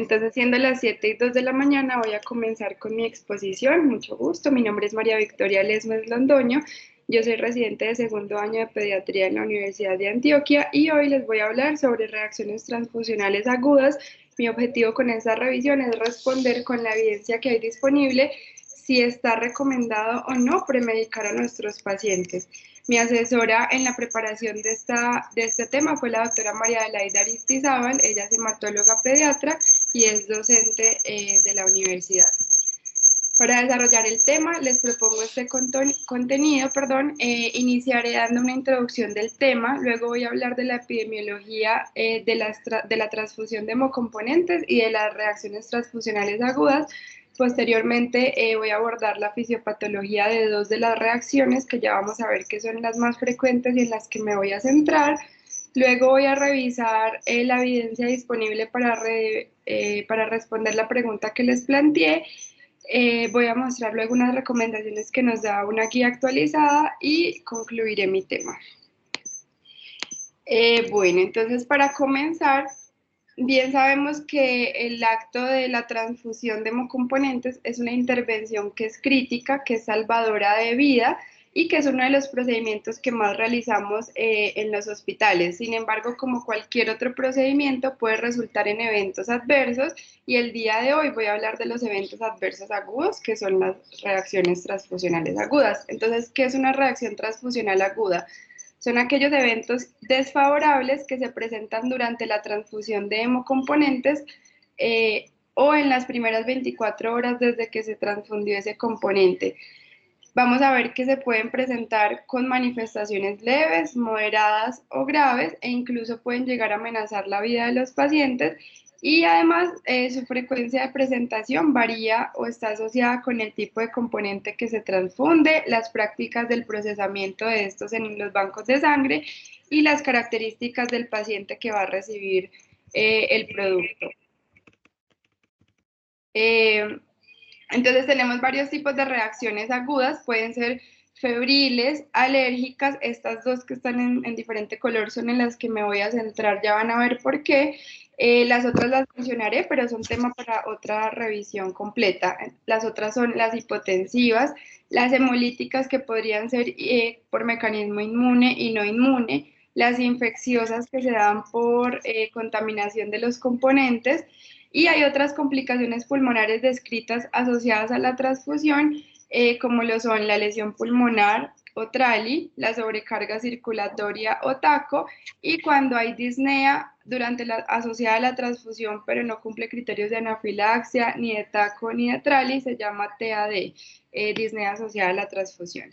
Entonces, siendo las 7:02 de la mañana, voy a comenzar con mi exposición. Mucho gusto. Mi nombre es María Victoria Lesmes Londoño. Yo soy residente de segundo año de pediatría en la Universidad de Antioquia y hoy les voy a hablar sobre reacciones transfusionales agudas. Mi objetivo con esta revisión es responder con la evidencia que hay disponible si está recomendado o no premedicar a nuestros pacientes. Mi asesora en la preparación de este tema fue la doctora María Adelaida Aristizábal. Ella es hematóloga pediatra y es docente de la universidad. Para desarrollar el tema, les propongo este contenido. Iniciaré dando una introducción del tema, luego voy a hablar de la epidemiología de la transfusión de hemocomponentes y de las reacciones transfusionales agudas. Posteriormente voy a abordar la fisiopatología de dos de las reacciones que ya vamos a ver que son las más frecuentes y en las que me voy a centrar. Luego voy a revisar la evidencia disponible para responder la pregunta que les planteé. Voy a mostrar luego unas recomendaciones que nos da una guía actualizada y concluiré mi tema. Bueno, entonces para comenzar, bien sabemos que el acto de la transfusión de hemocomponentes es una intervención que es crítica, que es salvadora de vida y que es uno de los procedimientos que más realizamos en los hospitales. Sin embargo, como cualquier otro procedimiento, puede resultar en eventos adversos y el día de hoy voy a hablar de los eventos adversos agudos, que son las reacciones transfusionales agudas. Entonces, ¿qué es una reacción transfusional aguda? Son aquellos eventos desfavorables que se presentan durante la transfusión de hemocomponentes o en las primeras 24 horas desde que se transfundió ese componente. Vamos a ver que se pueden presentar con manifestaciones leves, moderadas o graves e incluso pueden llegar a amenazar la vida de los pacientes y además su frecuencia de presentación varía o está asociada con el tipo de componente que se transfunde, las prácticas del procesamiento de estos en los bancos de sangre y las características del paciente que va a recibir el producto. Entonces tenemos varios tipos de reacciones agudas, pueden ser febriles, alérgicas, estas dos que están en diferente color son en las que me voy a centrar, ya van a ver por qué. Las otras las mencionaré, pero son tema para otra revisión completa. Las otras son las hipotensivas, las hemolíticas que podrían ser por mecanismo inmune y no inmune, las infecciosas que se dan por contaminación de los componentes, y hay otras complicaciones pulmonares descritas asociadas a la transfusión, como lo son la lesión pulmonar o TRALI, la sobrecarga circulatoria o TACO, y cuando hay disnea asociada a la transfusión, pero no cumple criterios de anafilaxia, ni de TACO ni de TRALI, se llama TAD, disnea asociada a la transfusión.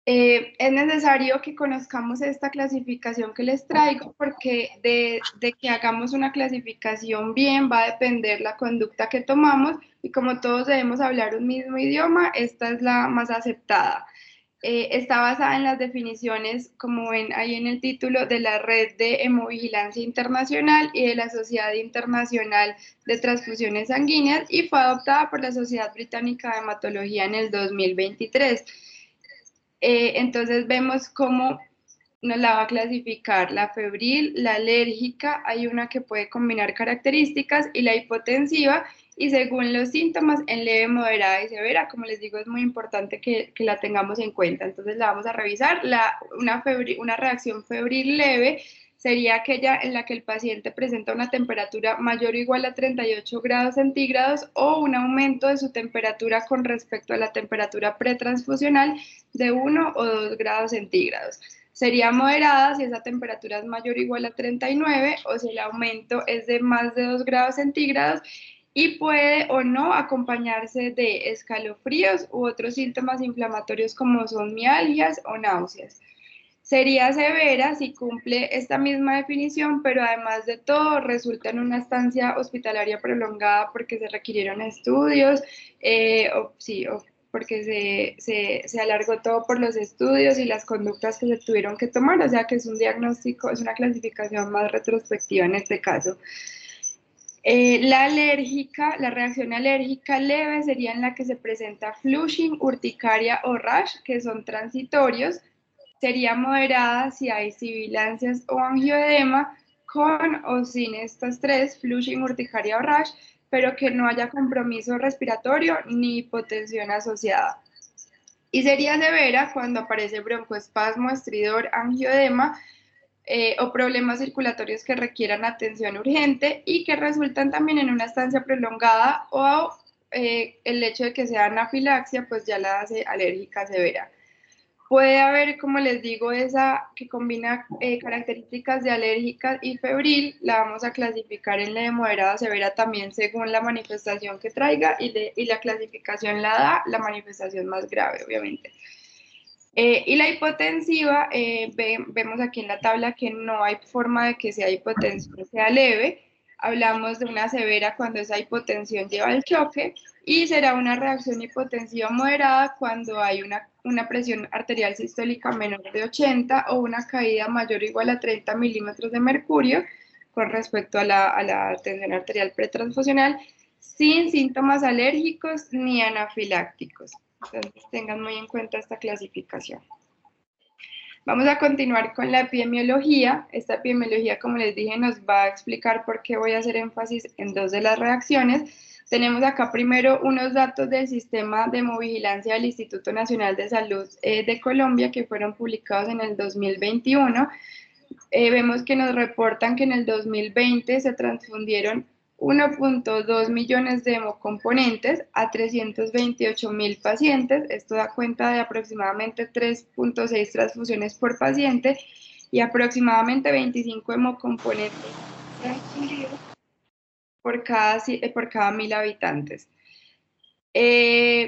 Es necesario que conozcamos esta clasificación que les traigo porque de que hagamos una clasificación bien va a depender la conducta que tomamos y como todos debemos hablar un mismo idioma, esta es la más aceptada. Está basada en las definiciones, como ven ahí en el título, de la Red de Hemovigilancia Internacional y de la Sociedad Internacional de Transfusiones Sanguíneas y fue adoptada por la Sociedad Británica de Hematología en el 2023. Entonces vemos cómo nos la va a clasificar la febril, la alérgica, hay una que puede combinar características y la hipotensiva y según los síntomas en leve, moderada y severa, como les digo es muy importante que la tengamos en cuenta, entonces la vamos a revisar. Una reacción febril leve sería aquella en la que el paciente presenta una temperatura mayor o igual a 38 grados centígrados o un aumento de su temperatura con respecto a la temperatura pretransfusional de 1 o 2 grados centígrados. Sería moderada si esa temperatura es mayor o igual a 39 o si el aumento es de más de 2 grados centígrados y puede o no acompañarse de escalofríos u otros síntomas inflamatorios como son mialgias o náuseas. Sería severa si cumple esta misma definición, pero además de todo resulta en una estancia hospitalaria prolongada porque se requirieron estudios o porque se alargó todo por los estudios y las conductas que se tuvieron que tomar, o sea que es un diagnóstico, es una clasificación más retrospectiva en este caso. La reacción alérgica leve sería en la que se presenta flushing, urticaria o rash, que son transitorios. Sería moderada si hay sibilancias o angioedema con o sin estas tres, flushing, urticaria o rash, pero que no haya compromiso respiratorio ni hipotensión asociada. Y sería severa cuando aparece broncoespasmo, estridor, angioedema, o problemas circulatorios que requieran atención urgente y que resultan también en una estancia prolongada o el hecho de que sea anafilaxia, pues ya la hace alérgica severa. Puede haber, como les digo, esa que combina características de alérgica y febril, la vamos a clasificar en la de moderada severa también según la manifestación que traiga y la clasificación la da la manifestación más grave, obviamente. Y la hipotensiva, vemos aquí en la tabla que no hay forma de que sea hipotensión sea leve. Hablamos de una severa cuando esa hipotensión lleva al choque y será una reacción hipotensiva moderada cuando hay una presión arterial sistólica menor de 80 o una caída mayor o igual a 30 milímetros de mercurio con respecto a la tensión arterial pretransfusional sin síntomas alérgicos ni anafilácticos. Entonces tengan muy en cuenta esta clasificación. Vamos a continuar con la epidemiología. Esta epidemiología, como les dije, nos va a explicar por qué voy a hacer énfasis en dos de las reacciones. Tenemos acá primero unos datos del sistema de hemovigilancia del Instituto Nacional de Salud de Colombia que fueron publicados en el 2021. Vemos que nos reportan que en el 2020 se transfundieron 1.2 millones de hemocomponentes a 328.000 pacientes. Esto da cuenta de aproximadamente 3.6 transfusiones por paciente y aproximadamente 25 hemocomponentes transfundidos por cada 1.000 habitantes.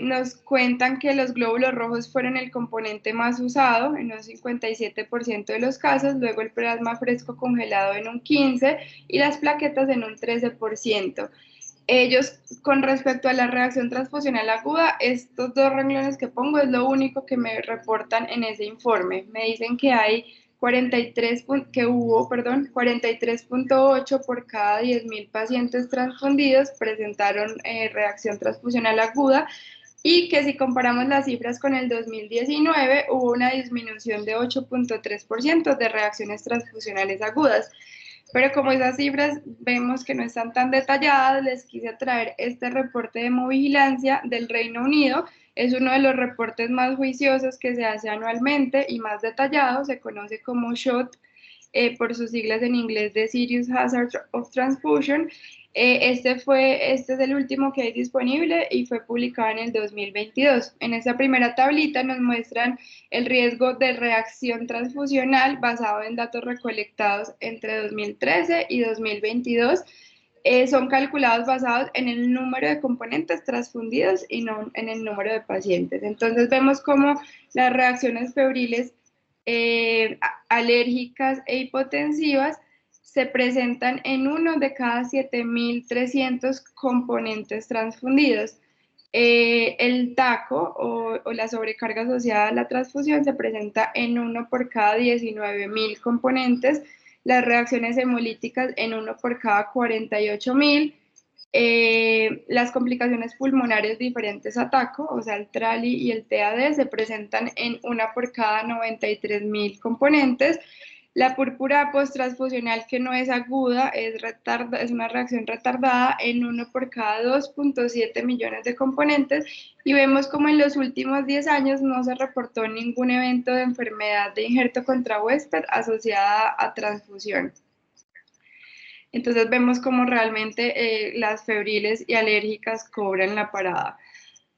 Nos cuentan que los glóbulos rojos fueron el componente más usado en un 57% de los casos, luego el plasma fresco congelado en un 15% y las plaquetas en un 13%. Ellos, con respecto a la reacción transfusional aguda, estos dos renglones que pongo es lo único que me reportan en ese informe. Me dicen que hay 43.8 por cada 10.000 pacientes transfundidos presentaron reacción transfusional aguda y que si comparamos las cifras con el 2019 hubo una disminución de 8.3% de reacciones transfusionales agudas. Pero como esas cifras vemos que no están tan detalladas, les quise traer este reporte de hemovigilancia del Reino Unido. Es uno de los reportes más juiciosos que se hace anualmente y más detallado. Se conoce como SHOT, por sus siglas en inglés de Serious Hazard of Transfusion. Este es el último que hay disponible y fue publicado en el 2022. En esta primera tablita nos muestran el riesgo de reacción transfusional basado en datos recolectados entre 2013 y 2022. Son calculados basados en el número de componentes transfundidos y no en el número de pacientes. Entonces vemos cómo las reacciones febriles alérgicas e hipotensivas se presentan en uno de cada 7.300 componentes transfundidos. El TACO o la sobrecarga asociada a la transfusión se presenta en uno por cada 19.000 componentes, las reacciones hemolíticas en uno por cada 48.000, las complicaciones pulmonares diferentes a TACO, o sea, el TRALI y el TAD, se presentan en una por cada 93.000 componentes. La púrpura posttransfusional que no es aguda es una reacción retardada en uno por cada 2.7 millones de componentes y vemos como en los últimos 10 años no se reportó ningún evento de enfermedad de injerto contra huésped asociada a transfusión. Entonces vemos como realmente las febriles y alérgicas cobran la parada.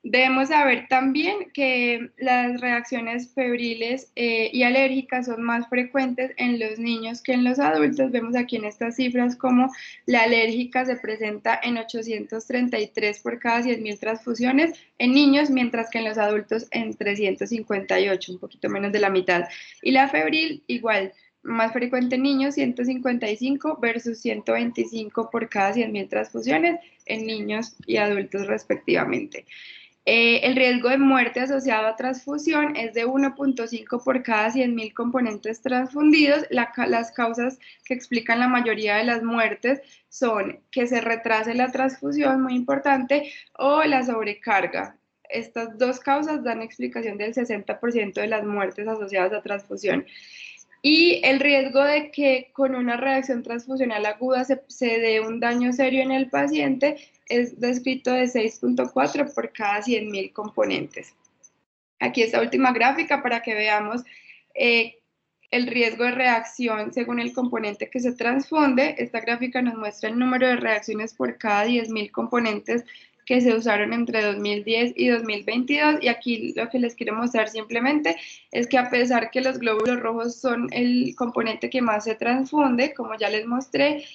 Debemos saber también que las reacciones febriles y alérgicas son más frecuentes en los niños que en los adultos. Vemos aquí en estas cifras como la alérgica se presenta en 833 por cada 100.000 transfusiones en niños, mientras que en los adultos en 358, un poquito menos de la mitad. Y la febril igual, más frecuente en niños, 155 versus 125 por cada 100.000 transfusiones en niños y adultos respectivamente. El riesgo de muerte asociado a transfusión es de 1.5 por cada 100.000 componentes transfundidos. Las causas que explican la mayoría de las muertes son que se retrase la transfusión, muy importante, o la sobrecarga. Estas dos causas dan explicación del 60% de las muertes asociadas a transfusión. Y el riesgo de que con una reacción transfusional aguda se dé un daño serio en el paciente es descrito de 6.4 por cada 100.000 componentes. Aquí esta última gráfica para que veamos el riesgo de reacción según el componente que se transfunde. Esta gráfica nos muestra el número de reacciones por cada 10.000 componentes que se usaron entre 2010 y 2022, y aquí lo que les quiero mostrar simplemente es que a pesar que los glóbulos rojos son el componente que más se transfunde, como ya les mostré,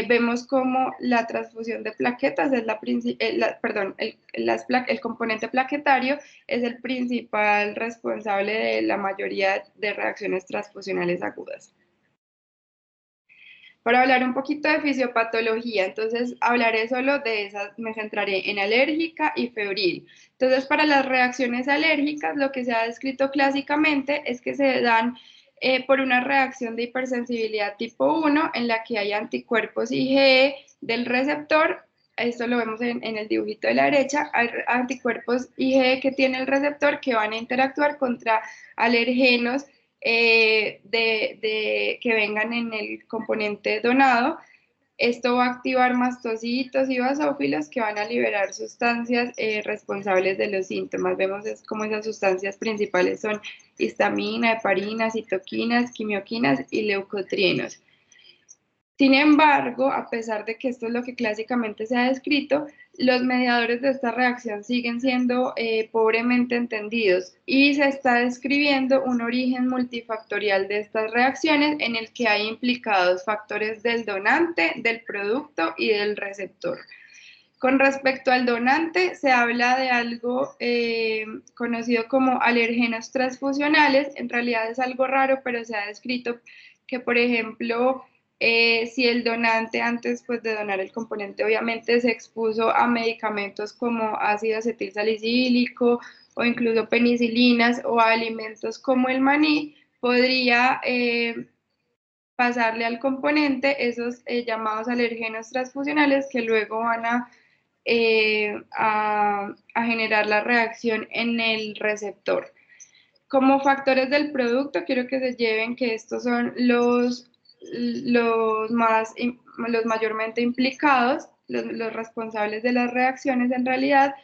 vemos como la transfusión de plaquetas es el componente plaquetario es el principal responsable de la mayoría de reacciones transfusionales agudas. Para hablar un poquito de fisiopatología, entonces hablaré solo de esas, me centraré en alérgica y febril. Entonces, para las reacciones alérgicas, lo que se ha descrito clásicamente es que se dan por una reacción de hipersensibilidad tipo 1 en la que hay anticuerpos IgE del receptor. Esto lo vemos en el dibujito de la derecha. Hay anticuerpos IgE que tiene el receptor que van a interactuar contra alergenos que vengan en el componente donado. Esto va a activar mastocitos y basófilos que van a liberar sustancias responsables de los síntomas. Vemos como esas sustancias principales son histamina, heparina, citoquinas, quimioquinas y leucotrienos. Sin embargo, a pesar de que esto es lo que clásicamente se ha descrito, los mediadores de esta reacción siguen siendo pobremente entendidos y se está describiendo un origen multifactorial de estas reacciones en el que hay implicados factores del donante, del producto y del receptor. Con respecto al donante, se habla de algo conocido como alergenos transfusionales. En realidad es algo raro, pero se ha descrito que, por ejemplo, si el donante antes pues, de donar el componente obviamente se expuso a medicamentos como ácido acetilsalicílico o incluso penicilinas o a alimentos como el maní, podría pasarle al componente esos llamados alergenos transfusionales que luego van a generar la reacción en el receptor. Como factores del producto, quiero que se lleven que estos son los mayormente implicados, los responsables de las reacciones en realidad,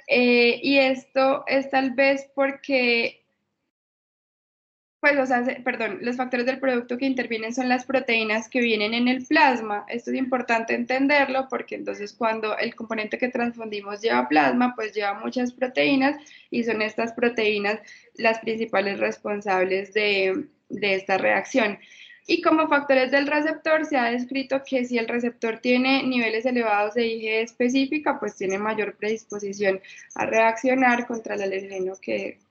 y esto es tal vez porque pues, o sea, perdón, los factores del producto que intervienen son las proteínas que vienen en el plasma. Esto es importante entenderlo porque entonces cuando el componente que transfundimos lleva plasma, pues lleva muchas proteínas y son estas proteínas las principales responsables de esta reacción. Y como factores del receptor se ha descrito que si el receptor tiene niveles elevados de IgE específica, pues tiene mayor predisposición a reaccionar contra el alergeno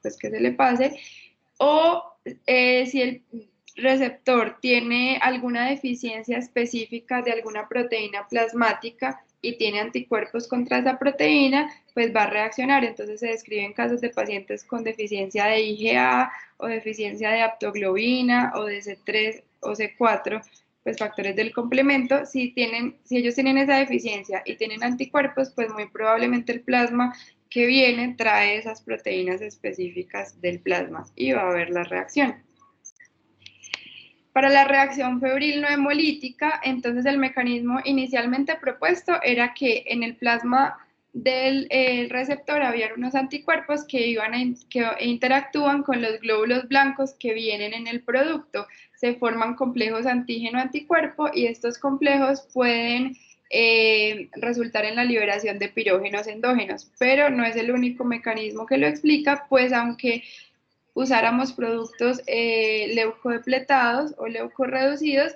pues, que se le pase, o si el receptor tiene alguna deficiencia específica de alguna proteína plasmática y tiene anticuerpos contra esa proteína, pues va a reaccionar. Entonces se describen casos de pacientes con deficiencia de IgA o deficiencia de aptoglobina o de C3 o C4, pues factores del complemento. Si ellos tienen esa deficiencia y tienen anticuerpos, pues muy probablemente el plasma que viene trae esas proteínas específicas del plasma y va a haber la reacción. Para la reacción febril no hemolítica, entonces el mecanismo inicialmente propuesto era que en el plasma del receptor había unos anticuerpos que interactúan con los glóbulos blancos que vienen en el producto. Se forman complejos antígeno-anticuerpo y estos complejos pueden resultar en la liberación de pirógenos endógenos, pero no es el único mecanismo que lo explica, pues aunque usáramos productos leucodepletados o leucorreducidos,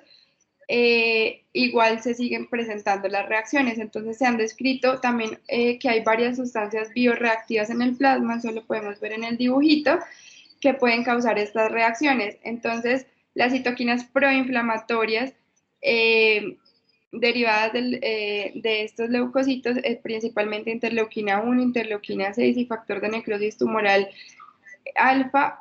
igual se siguen presentando las reacciones. Entonces se han descrito también que hay varias sustancias bioreactivas en el plasma, eso lo podemos ver en el dibujito, que pueden causar estas reacciones. Entonces, las citoquinas proinflamatorias derivadas de estos leucocitos, principalmente interleuquina 1, interleuquina 6 y factor de necrosis tumoral alfa,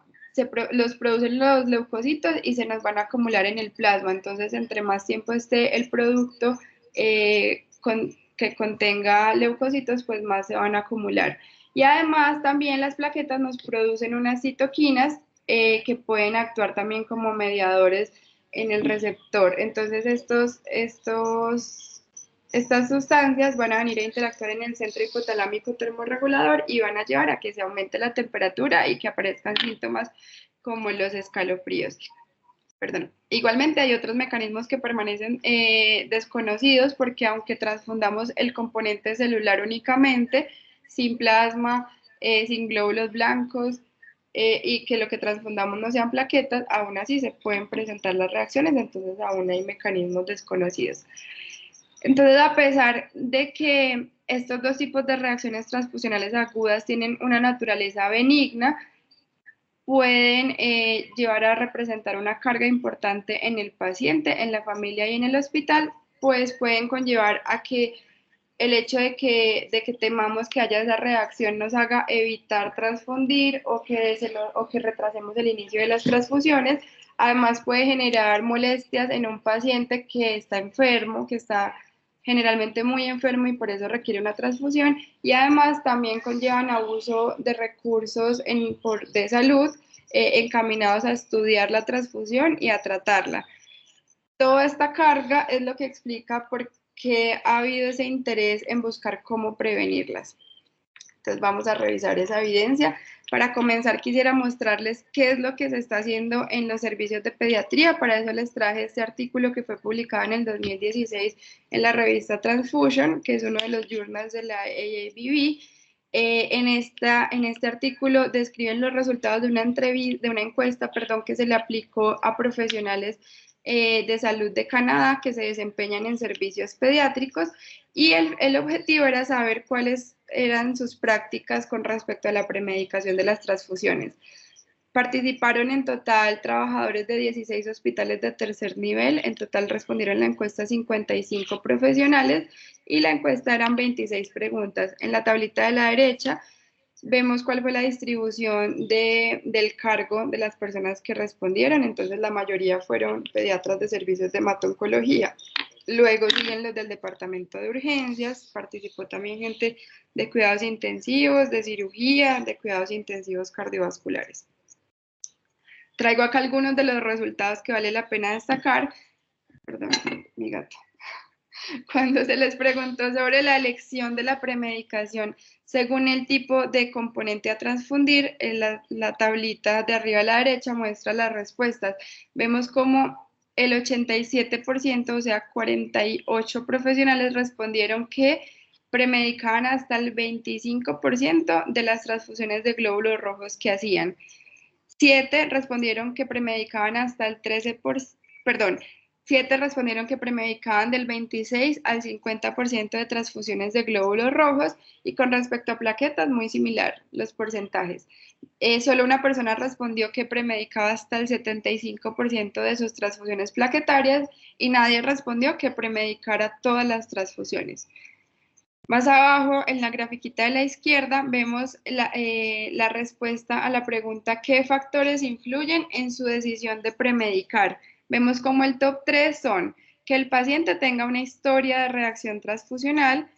los producen los leucocitos y se nos van a acumular en el plasma. Entonces, entre más tiempo esté el producto que contenga leucocitos, pues más se van a acumular. Y además también las plaquetas nos producen unas citoquinas que pueden actuar también como mediadores en el receptor. Entonces estas sustancias van a venir a interactuar en el centro hipotalámico termorregulador y van a llevar a que se aumente la temperatura y que aparezcan síntomas como los escalofríos. Perdón. Igualmente hay otros mecanismos que permanecen desconocidos porque aunque transfundamos el componente celular únicamente, sin plasma, sin glóbulos blancos, y que lo que transfundamos no sean plaquetas, aún así se pueden presentar las reacciones, entonces aún hay mecanismos desconocidos. Entonces, a pesar de que estos dos tipos de reacciones transfusionales agudas tienen una naturaleza benigna, pueden llevar a representar una carga importante en el paciente, en la familia y en el hospital, pues pueden conllevar a que el hecho de que temamos que haya esa reacción nos haga evitar transfundir o que retrasemos el inicio de las transfusiones. Además puede generar molestias en un paciente que está enfermo, que está generalmente muy enfermo y por eso requiere una transfusión, y además también conllevan abuso de recursos de salud encaminados a estudiar la transfusión y a tratarla. Toda esta carga es lo que explica por qué ha habido ese interés en buscar cómo prevenirlas. Entonces vamos a revisar esa evidencia. Para comenzar quisiera mostrarles qué es lo que se está haciendo en los servicios de pediatría. Para eso les traje este artículo que fue publicado en el 2016 en la revista Transfusion, que es uno de los journals de la AABB. En este artículo describen los resultados de una encuesta que se le aplicó a profesionales de salud de Canadá que se desempeñan en servicios pediátricos, y el objetivo era saber cuáles eran sus prácticas con respecto a la premedicación de las transfusiones. Participaron en total trabajadores de 16 hospitales de tercer nivel. En total respondieron la encuesta 55 profesionales y la encuesta eran 26 preguntas. En la tablita de la derecha vemos cuál fue la distribución del cargo de las personas que respondieron. Entonces la mayoría fueron pediatras de servicios de hemato-oncología. Luego siguen los del departamento de urgencias, participó también gente de cuidados intensivos, de cirugía, de cuidados intensivos cardiovasculares. Traigo acá algunos de los resultados que vale la pena destacar. Perdón, mi gato. Cuando se les preguntó sobre la elección de la premedicación según el tipo de componente a transfundir, la tablita de arriba a la derecha muestra las respuestas. Vemos como el 87%, o sea, 48 profesionales respondieron que premedicaban hasta el 25% de las transfusiones de glóbulos rojos que hacían. 7 respondieron que premedicaban hasta el 13%, perdón, 7 respondieron que premedicaban del 26 al 50% de transfusiones de glóbulos rojos, y con respecto a plaquetas, muy similar los porcentajes. Solo una persona respondió que premedicaba hasta el 75% de sus transfusiones plaquetarias y nadie respondió que premedicara todas las transfusiones. Más abajo, en la grafiquita de la izquierda, vemos la respuesta a la pregunta ¿qué factores influyen en su decisión de premedicar? Vemos como el top 3 son que el paciente tenga una historia de reacción transfusional,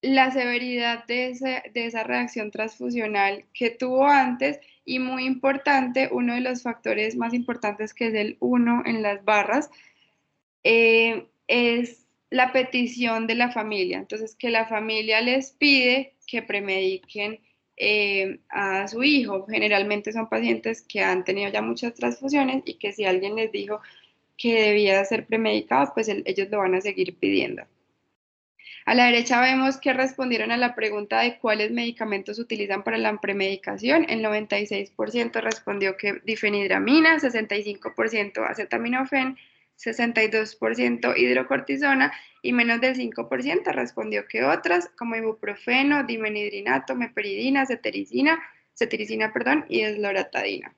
la severidad de esa reacción transfusional que tuvo antes, y muy importante, uno de los factores más importantes, que es el 1 en las barras, es la petición de la familia. Entonces, que la familia les pide que premediquen a su hijo. Generalmente son pacientes que han tenido ya muchas transfusiones y que si alguien les dijo que debía ser premedicado, pues ellos lo van a seguir pidiendo. A la derecha vemos que respondieron a la pregunta de cuáles medicamentos utilizan para la premedicación. El 96% respondió que difenhidramina, 65% acetaminofén, 62% hidrocortisona, y menos del 5% respondió que otras, como ibuprofeno, dimenhidrinato, meperidina, cetiricina, y desloratadina.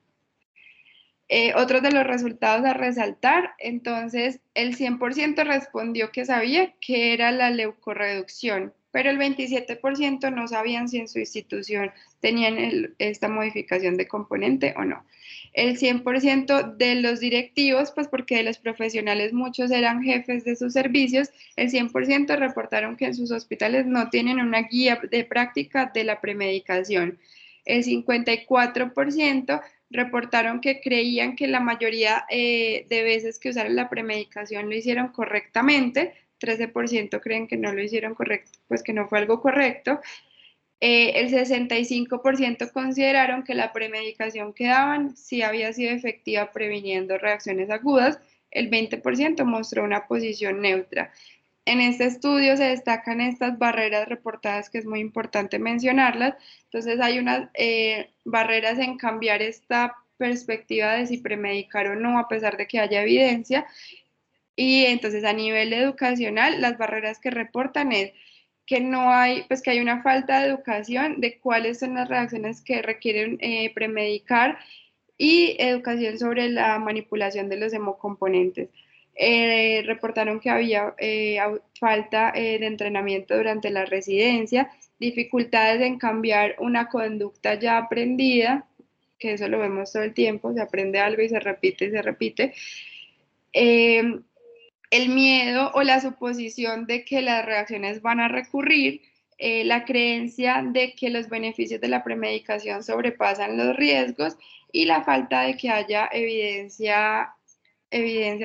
Otros de los resultados a resaltar, entonces el 100% respondió que sabía que era la leucorreducción, pero el 27% no sabían si en su institución tenían esta modificación de componente o no. El 100% de los directivos, pues porque de los profesionales muchos eran jefes de sus servicios, el 100% reportaron que en sus hospitales no tienen una guía de práctica de la premedicación. El 54% reportaron que creían que la mayoría de veces que usaron la premedicación lo hicieron correctamente, 13% creen que no lo hicieron correcto, pues que no fue algo correcto. El 65% consideraron que la premedicación que daban sí había sido efectiva previniendo reacciones agudas, el 20% mostró una posición neutra. En este estudio se destacan estas barreras reportadas que es muy importante mencionarlas. Entonces hay unas barreras en cambiar esta perspectiva de si premedicar o no a pesar de que haya evidencia. Y entonces a nivel educacional las barreras que reportan es que no hay, pues que hay una falta de educación de cuáles son las reacciones que requieren premedicar y educación sobre la manipulación de los hemocomponentes. Reportaron que había falta de entrenamiento durante la residencia, dificultades en cambiar una conducta ya aprendida, que eso lo vemos todo el tiempo, se aprende algo y se repite y se repite. Eh, el miedo o la suposición de que las reacciones van a recurrir, la creencia de que los beneficios de la premedicación sobrepasan los riesgos y la falta de que haya evidencia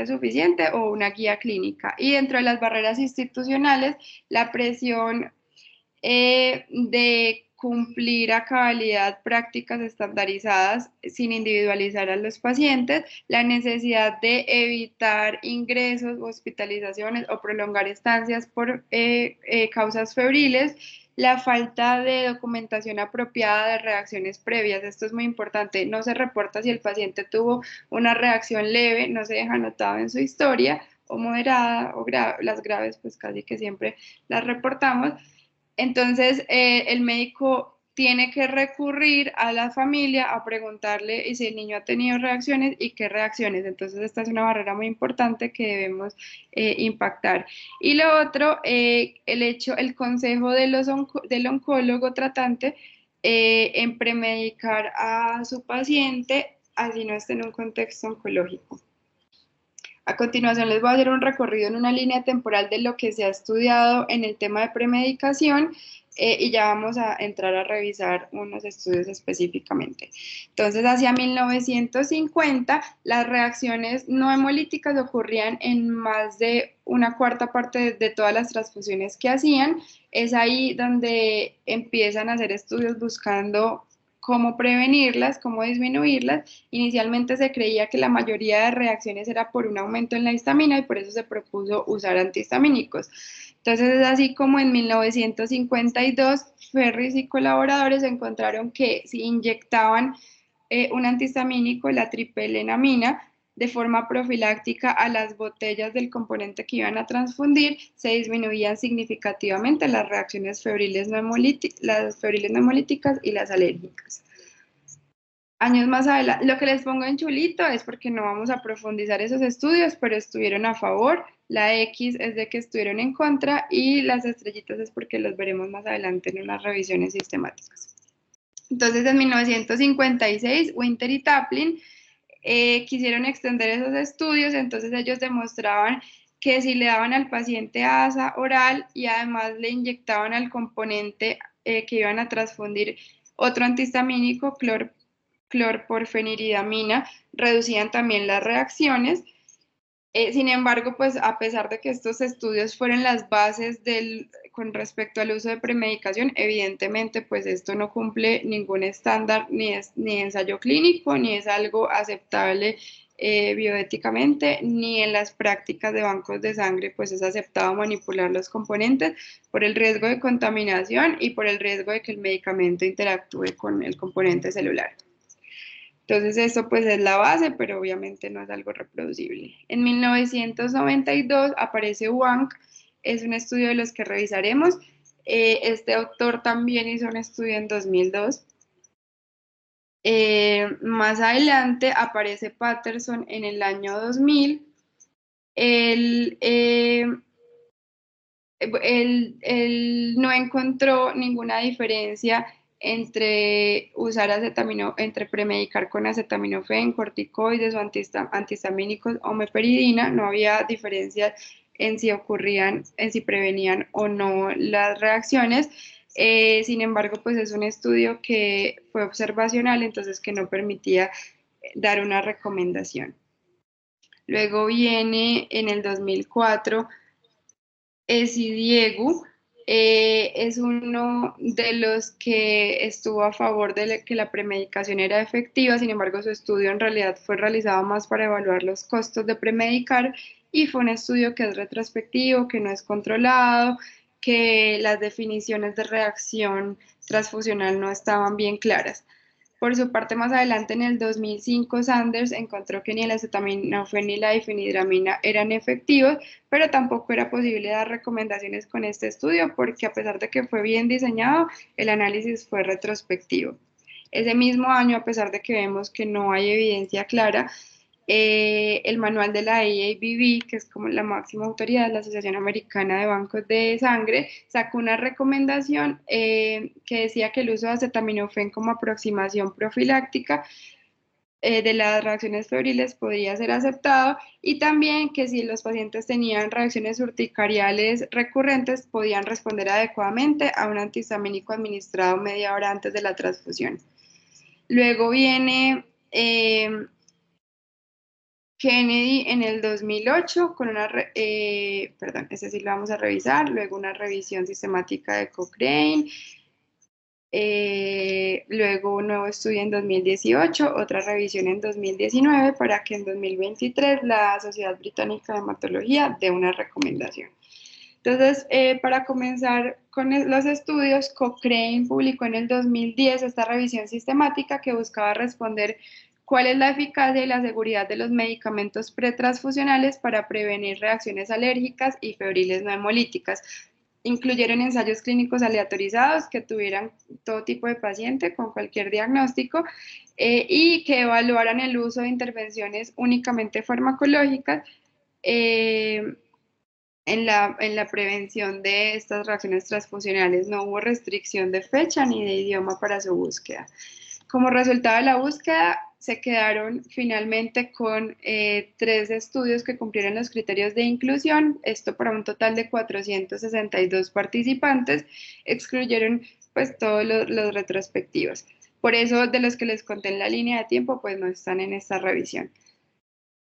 suficiente o una guía clínica. Y dentro de las barreras institucionales, la presión de cumplir a cabalidad prácticas estandarizadas sin individualizar a los pacientes, la necesidad de evitar ingresos, hospitalizaciones o prolongar estancias por causas febriles, la falta de documentación apropiada de reacciones previas. Esto es muy importante. No se reporta si el paciente tuvo una reacción leve, no se deja anotado en su historia, o moderada, o las graves, pues casi que siempre las reportamos. Entonces, el médico tiene que recurrir a la familia a preguntarle si el niño ha tenido reacciones y qué reacciones. Entonces, esta es una barrera muy importante que debemos impactar. Y lo otro, el consejo de del oncólogo tratante en premedicar a su paciente, así no esté en un contexto oncológico. A continuación les voy a hacer un recorrido en una línea temporal de lo que se ha estudiado en el tema de premedicación y ya vamos a entrar a revisar unos estudios específicamente. Entonces, hacia 1950, las reacciones no hemolíticas ocurrían en más de una cuarta parte de todas las transfusiones que hacían. Es ahí donde empiezan a hacer estudios buscando cómo prevenirlas, cómo disminuirlas. Inicialmente se creía que la mayoría de reacciones era por un aumento en la histamina y por eso se propuso usar antihistamínicos. Entonces es así como en 1952 Ferris y colaboradores encontraron que si inyectaban un antihistamínico, la tripelenamina, de forma profiláctica a las botellas del componente que iban a transfundir, se disminuían significativamente las reacciones febriles no hemolíticas y las alérgicas. Años más adelante, lo que les pongo en chulito es porque no vamos a profundizar esos estudios, pero estuvieron a favor, la X es de que estuvieron en contra y las estrellitas es porque los veremos más adelante en unas revisiones sistemáticas. Entonces, en 1956, Winter y Taplin quisieron extender esos estudios, entonces ellos demostraban que si le daban al paciente ASA oral y además le inyectaban al componente que iban a transfundir otro antihistamínico, clorporfeniridamina, reducían también las reacciones. Sin embargo, pues a pesar de que estos estudios fueron las bases con respecto al uso de premedicación, evidentemente pues esto no cumple ningún estándar ni ensayo clínico, ni es algo aceptable bioéticamente, ni en las prácticas de bancos de sangre pues es aceptado manipular los componentes por el riesgo de contaminación y por el riesgo de que el medicamento interactúe con el componente celular. Entonces esto pues es la base, pero obviamente no es algo reproducible. En 1992 aparece Wang, es un estudio de los que revisaremos. Este autor también hizo un estudio en 2002. Más adelante aparece Patterson en el año 2000. Él no encontró ninguna diferencia entre premedicar con acetaminofén, corticoides o antihistamínicos o meperidina. No había diferencia en si prevenían o no las reacciones. Sin embargo, pues es un estudio que fue observacional, entonces que no permitía dar una recomendación. Luego viene en el 2004 Diego, es uno de los que estuvo a favor de que la premedicación era efectiva. Sin embargo, su estudio en realidad fue realizado más para evaluar los costos de premedicar y fue un estudio que es retrospectivo, que no es controlado, que las definiciones de reacción transfusional no estaban bien claras. Por su parte, más adelante, en el 2005, Sanders encontró que ni el acetaminofén ni la difenhidramina eran efectivos, pero tampoco era posible dar recomendaciones con este estudio porque, a pesar de que fue bien diseñado, el análisis fue retrospectivo. Ese mismo año, a pesar de que vemos que no hay evidencia clara, el manual de la AABB, que es como la máxima autoridad, la Asociación Americana de Bancos de Sangre, sacó una recomendación que decía que el uso de acetaminofén como aproximación profiláctica de las reacciones febriles podría ser aceptado y también que si los pacientes tenían reacciones urticariales recurrentes podían responder adecuadamente a un antihistamínico administrado media hora antes de la transfusión. Luego viene Kennedy en el 2008 con una, perdón, ese sí lo vamos a revisar, luego una revisión sistemática de Cochrane, luego un nuevo estudio en 2018, otra revisión en 2019 para que en 2023 la Sociedad Británica de Hematología dé una recomendación. Entonces, para comenzar con los estudios, Cochrane publicó en el 2010 esta revisión sistemática que buscaba responder cuál es la eficacia y la seguridad de los medicamentos pretransfusionales para prevenir reacciones alérgicas y febriles no hemolíticas. Incluyeron ensayos clínicos aleatorizados que tuvieran todo tipo de paciente con cualquier diagnóstico y que evaluaran el uso de intervenciones únicamente farmacológicas en la prevención de estas reacciones transfusionales. No hubo restricción de fecha ni de idioma para su búsqueda. Como resultado de la búsqueda, se quedaron finalmente con 3 estudios que cumplieron los criterios de inclusión, esto para un total de 462 participantes, excluyeron pues todos los retrospectivos. Por eso, de los que les conté en la línea de tiempo, pues no están en esta revisión.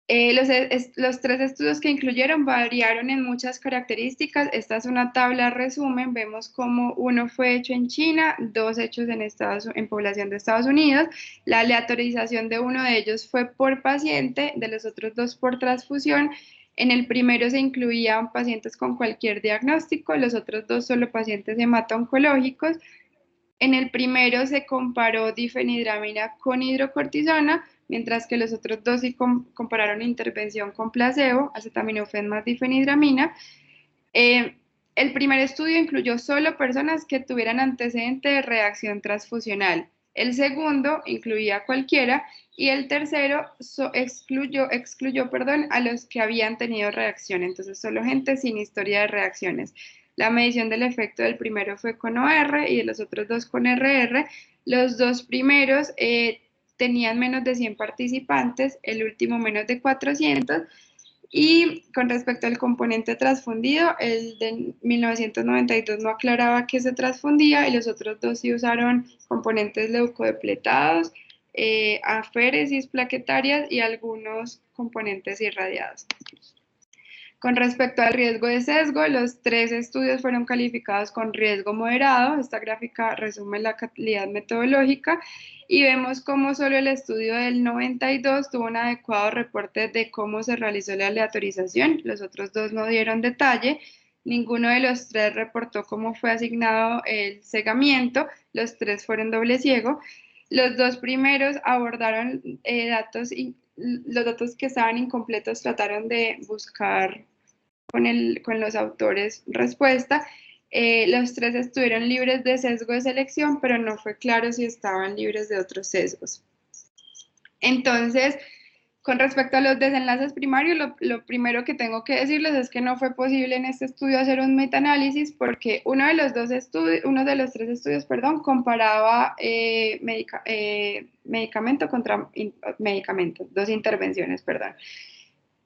Los 3 estudios que incluyeron variaron en muchas características. Esta es una tabla resumen. Vemos cómo uno fue hecho en China, 2 hechos en población de Estados Unidos. La aleatorización de uno de ellos fue por paciente, de los otros 2 por transfusión. En el primero se incluían pacientes con cualquier diagnóstico, los otros 2 solo pacientes hemato-oncológicos. En el primero se comparó difenhidramina con hidrocortisona, mientras que los otros 2 sí compararon intervención con placebo, acetaminofén más difenhidramina. Eh, el primer estudio incluyó solo personas que tuvieran antecedente de reacción transfusional. El segundo incluía cualquiera y el tercero excluyó a los que habían tenido reacción, entonces solo gente sin historia de reacciones. La medición del efecto del primero fue con OR y de los otros 2 con RR. Los 2 primeros tenían menos de 100 participantes, el último menos de 400. Y con respecto al componente transfundido, el de 1992 no aclaraba qué se transfundía y los otros 2 sí usaron componentes leucodepletados, aféresis plaquetarias y algunos componentes irradiados. Con respecto al riesgo de sesgo, los 3 estudios fueron calificados con riesgo moderado. Esta gráfica resume la calidad metodológica y vemos cómo solo el estudio del 92 tuvo un adecuado reporte de cómo se realizó la aleatorización. Los otros 2 no dieron detalle. Ninguno de los 3 reportó cómo fue asignado el cegamiento. Los 3 fueron doble ciego. Los 2 primeros abordaron los datos que estaban incompletos trataron de buscar con los autores respuesta. Los 3 estuvieron libres de sesgo de selección, pero no fue claro si estaban libres de otros sesgos. Entonces, con respecto a los desenlaces primarios, lo primero que tengo que decirles es que no fue posible en este estudio hacer un metaanálisis porque uno de los 3 estudios, comparaba medicamento contra medicamento, 2 intervenciones, perdón.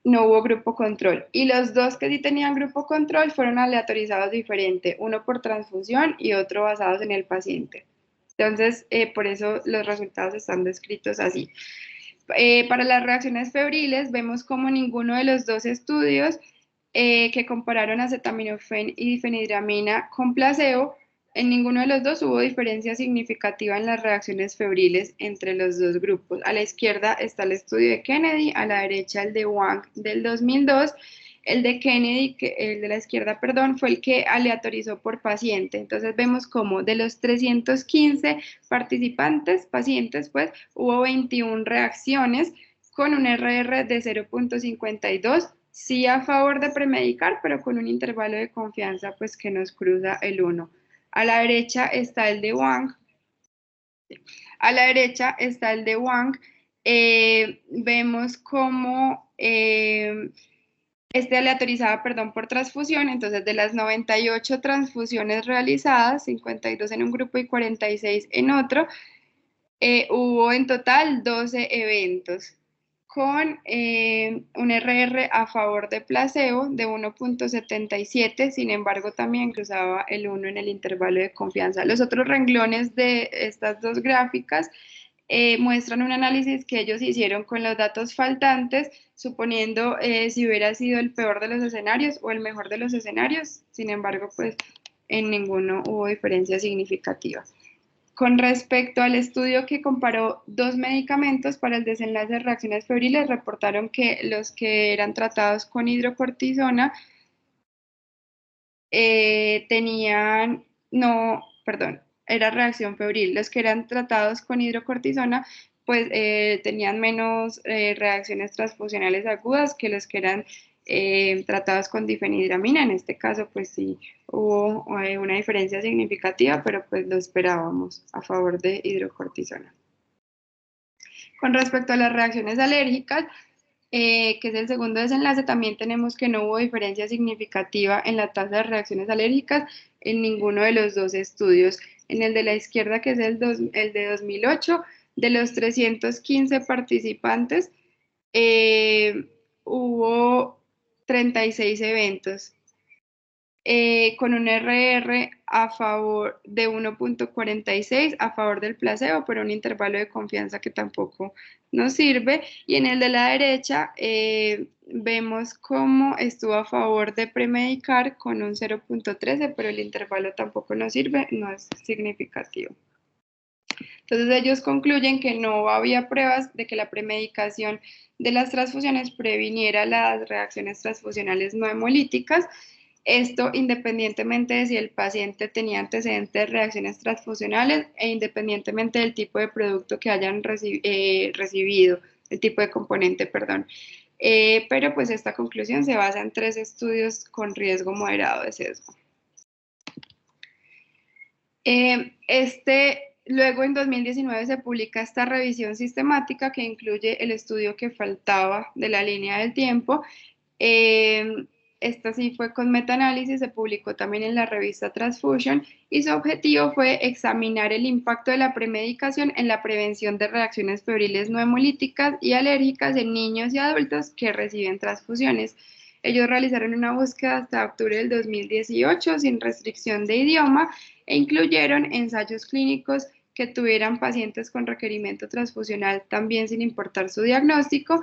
no hubo grupo control. Y los dos que sí tenían grupo control fueron aleatorizados diferente, uno por transfusión y otro basados en el paciente. Entonces, por eso los resultados están descritos así. Para las reacciones febriles, vemos como ninguno de los dos estudios que compararon acetaminofén y difenidramina con placebo, en ninguno de los dos hubo diferencia significativa en las reacciones febriles entre los dos grupos. A la izquierda está el estudio de Kennedy, a la derecha el de Wang del 2002. El de Kennedy, el de la izquierda, perdón, fue el que aleatorizó por paciente. Entonces vemos como de los 315 participantes, pacientes, pues, hubo 21 reacciones con un RR de 0.52, sí a favor de premedicar, pero con un intervalo de confianza, pues, que nos cruza el 1. A la derecha está el de Wang. A la derecha está el de Wang. Vemos cómo aleatorizada, perdón, por transfusión. Entonces, de las 98 transfusiones realizadas, 52 en un grupo y 46 en otro, hubo en total 12 eventos con un RR a favor de placebo de 1.77, sin embargo también cruzaba el 1 en el intervalo de confianza. Los otros renglones de estas dos gráficas muestran un análisis que ellos hicieron con los datos faltantes, suponiendo si hubiera sido el peor de los escenarios o el mejor de los escenarios, sin embargo, pues en ninguno hubo diferencia significativa. Con respecto al estudio que comparó dos medicamentos para el desenlace de reacciones febriles, reportaron que los que eran tratados con hidrocortisona tenían, no, perdón, era reacción febril. Los que eran tratados con hidrocortisona, pues tenían menos reacciones transfusionales agudas que los que eran tratados con difenidramina. En este caso, pues sí hubo una diferencia significativa, pero pues lo esperábamos a favor de hidrocortisona. Con respecto a las reacciones alérgicas, que es el segundo desenlace, también tenemos que no hubo diferencia significativa en la tasa de reacciones alérgicas en ninguno de los dos estudios. En el de la izquierda, que es el de 2008, de los 315 participantes, hubo 36 eventos. Con un RR a favor de 1.46 a favor del placebo, pero un intervalo de confianza que tampoco nos sirve. Y en el de la derecha vemos cómo estuvo a favor de premedicar con un 0.13, pero el intervalo tampoco nos sirve, no es significativo. Entonces ellos concluyen que no había pruebas de que la premedicación de las transfusiones previniera las reacciones transfusionales no hemolíticas. Esto independientemente de si el paciente tenía antecedentes de reacciones transfusionales e independientemente del tipo de producto que hayan recibido, el tipo de componente, perdón. Pero pues esta conclusión se basa en 3 estudios con riesgo moderado de sesgo. Luego en 2019 se publica esta revisión sistemática que incluye el estudio que faltaba de la línea del tiempo. Esta sí fue con metaanálisis, se publicó también en la revista Transfusion y su objetivo fue examinar el impacto de la premedicación en la prevención de reacciones febriles no hemolíticas y alérgicas en niños y adultos que reciben transfusiones. Ellos realizaron una búsqueda hasta octubre del 2018 sin restricción de idioma e incluyeron ensayos clínicos que tuvieran pacientes con requerimiento transfusional también sin importar su diagnóstico,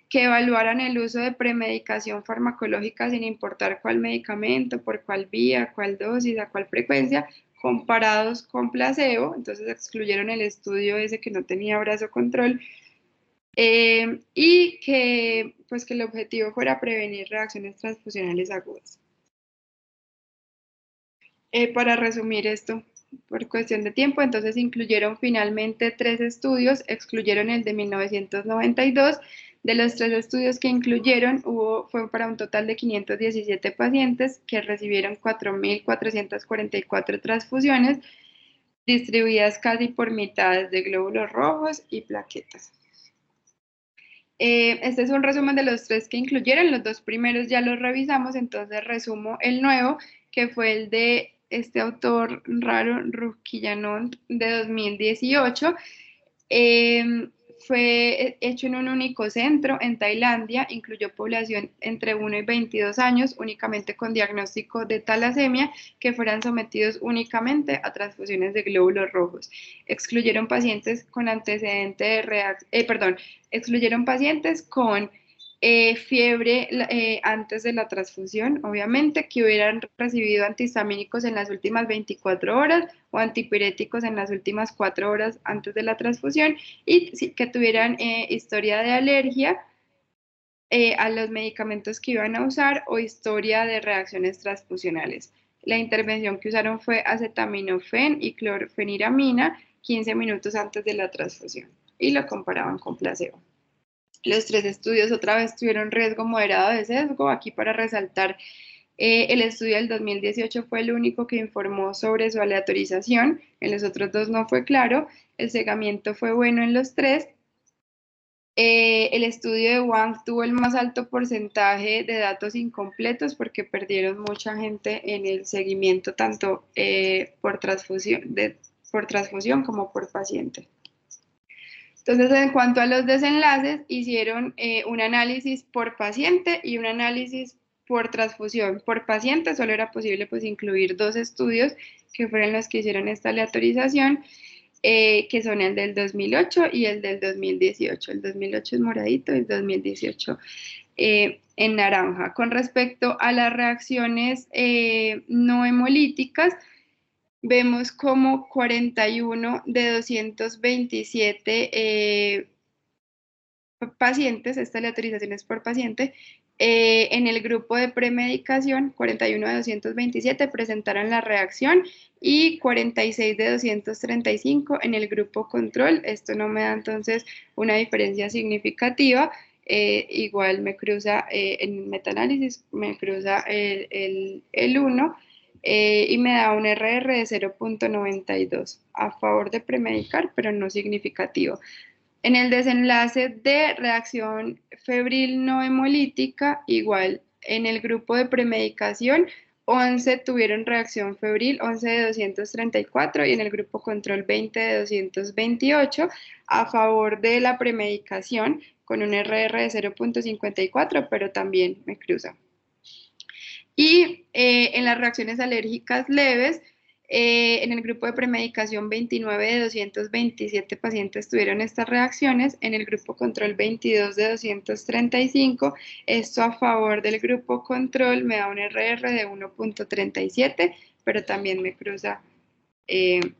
que evaluaran el uso de premedicación farmacológica sin importar cuál medicamento, por cuál vía, cuál dosis, a cuál frecuencia, comparados con placebo. Entonces excluyeron el estudio ese que no tenía brazo control, y que, pues, que el objetivo fuera prevenir reacciones transfusionales agudas. Para resumir esto, por cuestión de tiempo, entonces incluyeron finalmente 3 estudios, excluyeron el de 1992. De los 3 estudios que incluyeron, fue para un total de 517 pacientes que recibieron 4.444 transfusiones, distribuidas casi por mitades de glóbulos rojos y plaquetas. Este es un resumen de los 3 que incluyeron, los 2 primeros ya los revisamos, entonces resumo el nuevo, que fue el de este autor raro, Rusquillanon, de 2018. Fue hecho en un único centro en Tailandia, incluyó población entre 1 y 22 años, únicamente con diagnóstico de talasemia, que fueran sometidos únicamente a transfusiones de glóbulos rojos. Excluyeron pacientes con antecedente de excluyeron pacientes con fiebre antes de la transfusión, obviamente, que hubieran recibido antihistamínicos en las últimas 24 horas o antipiréticos en las últimas 4 horas antes de la transfusión y que tuvieran historia de alergia a los medicamentos que iban a usar o historia de reacciones transfusionales. La intervención que usaron fue acetaminofén y clorfeniramina 15 minutos antes de la transfusión y lo comparaban con placebo. Los 3 estudios otra vez tuvieron riesgo moderado de sesgo. Aquí para resaltar, el estudio del 2018 fue el único que informó sobre su aleatorización. En los otros 2 no fue claro. El cegamiento fue bueno en los 3. El estudio de Wang tuvo el más alto porcentaje de datos incompletos porque perdieron mucha gente en el seguimiento tanto por transfusión como por paciente. Entonces, en cuanto a los desenlaces, hicieron un análisis por paciente y un análisis por transfusión. Por paciente solo era posible pues, incluir 2 estudios que fueron los que hicieron esta aleatorización, que son el del 2008 y el del 2018. El 2008 es moradito y el 2018 en naranja. Con respecto a las reacciones no hemolíticas, vemos como 41 de 227 pacientes, esta aleatorización es por paciente, en el grupo de premedicación, 41 de 227 presentaron la reacción y 46 de 235 en el grupo control. Esto no me da entonces una diferencia significativa. Igual me cruza en metaanálisis, me cruza el 1 y me da un RR de 0.92 a favor de premedicar, pero no significativo. En el desenlace de reacción febril no hemolítica, igual en el grupo de premedicación, 11 tuvieron reacción febril, 11 de 234, y en el grupo control 20 de 228, a favor de la premedicación, con un RR de 0.54, pero también me cruza. Y en las reacciones alérgicas leves, en el grupo de premedicación 29 de 227 pacientes tuvieron estas reacciones, en el grupo control 22 de 235, esto a favor del grupo control me da un RR de 1.37, pero también me cruza el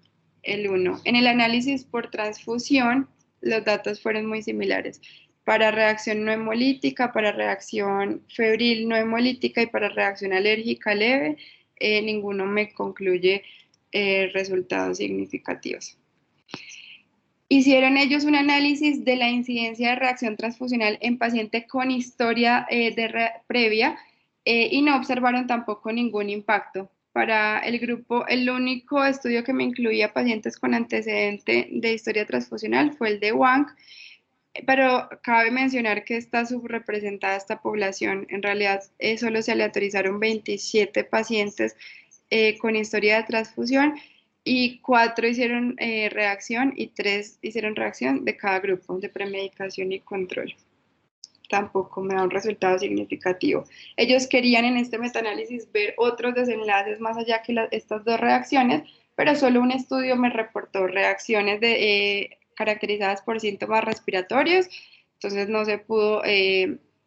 1. En el análisis por transfusión, los datos fueron muy similares. Para reacción no hemolítica, para reacción febril no hemolítica y para reacción alérgica leve, ninguno me concluye resultados significativos. Hicieron ellos un análisis de la incidencia de reacción transfusional en paciente con historia previa y no observaron tampoco ningún impacto. Para el grupo, el único estudio que me incluía pacientes con antecedente de historia transfusional fue el de Wang, pero cabe mencionar que está subrepresentada esta población. En realidad, solo se aleatorizaron 27 pacientes con historia de transfusión y 4 hicieron reacción y 3 hicieron reacción de cada grupo de premedicación y control. Tampoco me da un resultado significativo. Ellos querían en este metaanálisis ver otros desenlaces más allá que estas 2 reacciones, pero solo un estudio me reportó reacciones caracterizadas por síntomas respiratorios, entonces no se pudo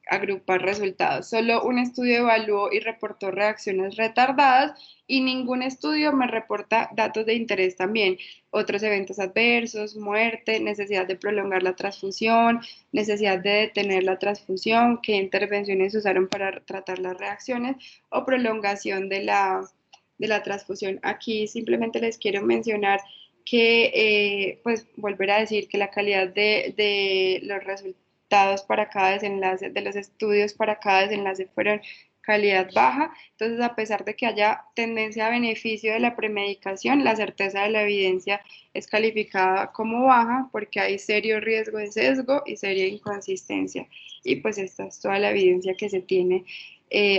agrupar resultados. Solo un estudio evaluó y reportó reacciones retardadas y ningún estudio me reporta datos de interés también. Otros eventos adversos, muerte, necesidad de prolongar la transfusión, necesidad de detener la transfusión, qué intervenciones usaron para tratar las reacciones o prolongación de la transfusión. Aquí simplemente les quiero mencionar que, pues, volver a decir que la calidad de los resultados para cada desenlace, de los estudios para cada desenlace fueron calidad baja. Entonces, a pesar de que haya tendencia a beneficio de la premedicación, la certeza de la evidencia es calificada como baja porque hay serio riesgo de sesgo y seria inconsistencia. Y pues esta es toda la evidencia que se tiene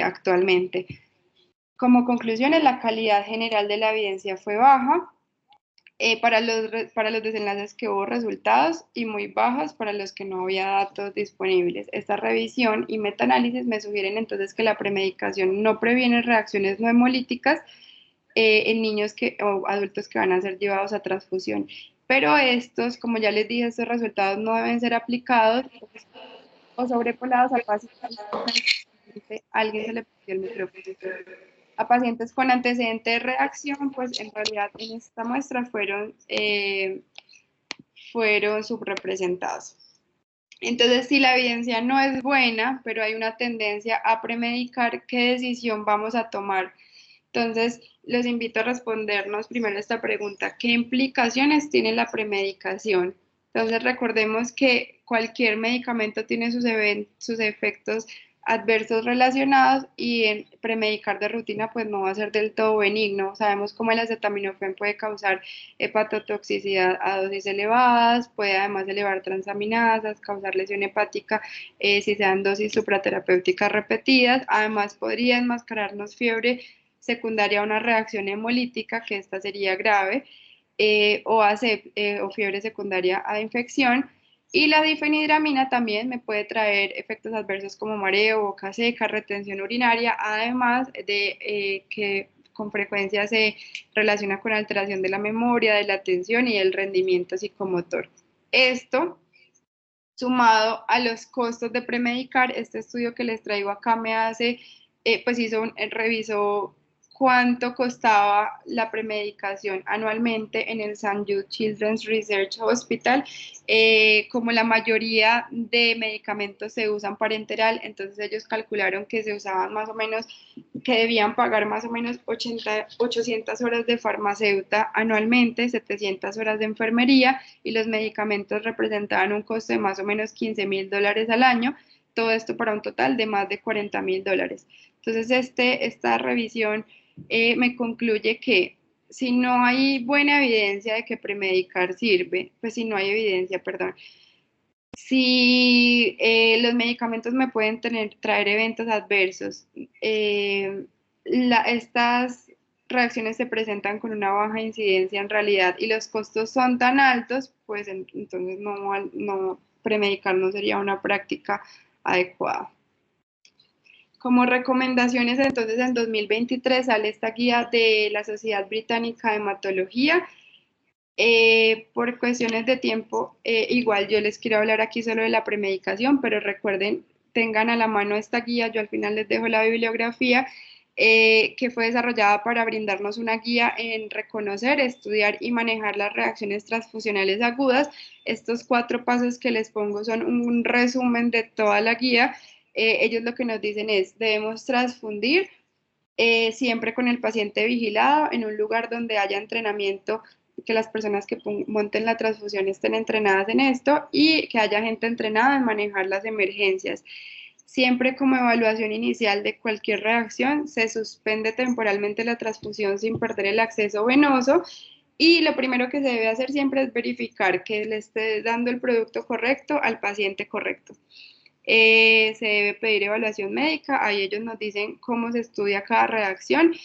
actualmente. Como conclusiones, la calidad general de la evidencia fue baja. para los desenlaces que hubo resultados y muy bajos para los que no había datos disponibles. Esta revisión y metaanálisis me sugieren entonces que la premedicación no previene reacciones no hemolíticas en niños o adultos que van a ser llevados a transfusión. Pero estos, como ya les dije, estos resultados no deben ser aplicados o sobrepolados a pacientes. Alguien se le perdió el micrófono. A pacientes con antecedente de reacción, pues en realidad en esta muestra fueron subrepresentados. Entonces, si la evidencia no es buena, pero hay una tendencia a premedicar, ¿qué decisión vamos a tomar? Entonces, los invito a respondernos primero esta pregunta: ¿qué implicaciones tiene la premedicación? Entonces, recordemos que cualquier medicamento tiene sus efectos adversos relacionados, y en premedicar de rutina pues no va a ser del todo benigno. Sabemos cómo el acetaminofén puede causar hepatotoxicidad a dosis elevadas, puede además elevar transaminasas, causar lesión hepática si se dan dosis supraterapéuticas repetidas. Además podría enmascararnos fiebre secundaria a una reacción hemolítica, que esta sería grave, o fiebre secundaria a infección. Y la difenhidramina también me puede traer efectos adversos como mareo, boca seca, retención urinaria, además de que con frecuencia se relaciona con alteración de la memoria, de la atención y del rendimiento psicomotor. Esto, sumado a los costos de premedicar, este estudio que les traigo acá pues revisó cuánto costaba la premedicación anualmente en el St. Jude Children's Research Hospital. Como la mayoría de medicamentos se usan parenteral, entonces ellos calcularon que se usaban más o menos, que debían pagar más o menos 800 horas de farmacéutica anualmente, 700 horas de enfermería, y los medicamentos representaban un costo de más o menos $15,000 al año, todo esto para un total de más de $40,000. Entonces, esta revisión me concluye que si no hay buena evidencia de que premedicar sirve, pues si no hay evidencia, perdón, si los medicamentos me pueden traer eventos adversos, estas reacciones se presentan con una baja incidencia en realidad y los costos son tan altos, pues entonces no premedicar no sería una práctica adecuada. Como recomendaciones, entonces en 2023 sale esta guía de la Sociedad Británica de Hematología. Por cuestiones de tiempo, igual yo les quiero hablar aquí solo de la premedicación, pero recuerden, tengan a la mano esta guía, yo al final les dejo la bibliografía, que fue desarrollada para brindarnos una guía en reconocer, estudiar y manejar las reacciones transfusionales agudas. Estos 4 pasos que les pongo son un resumen de toda la guía. Ellos lo que nos dicen es: debemos transfundir siempre con el paciente vigilado en un lugar donde haya entrenamiento, que las personas que monten la transfusión estén entrenadas en esto y que haya gente entrenada en manejar las emergencias. Siempre como evaluación inicial de cualquier reacción, se suspende temporalmente la transfusión sin perder el acceso venoso, y lo primero que se debe hacer siempre es verificar que le esté dando el producto correcto al paciente correcto. Se debe pedir evaluación médica, ahí ellos nos dicen cómo se estudia cada reacción.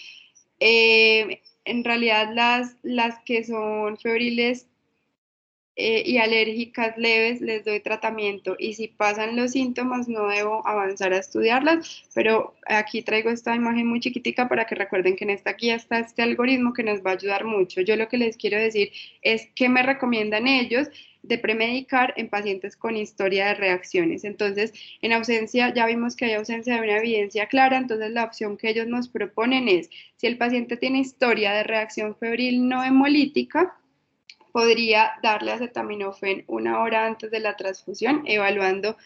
En realidad las que son febriles y alérgicas leves les doy tratamiento, y si pasan los síntomas no debo avanzar a estudiarlas, pero aquí traigo esta imagen muy chiquitica para que recuerden que en esta guía está este algoritmo que nos va a ayudar mucho. Yo lo que les quiero decir es qué me recomiendan ellos de premedicar en pacientes con historia de reacciones. Entonces, en ausencia, ya vimos que hay ausencia de una evidencia clara, entonces la opción que ellos nos proponen es: si el paciente tiene historia de reacción febril no hemolítica, podría darle acetaminofén 1 hora antes de la transfusión, evaluando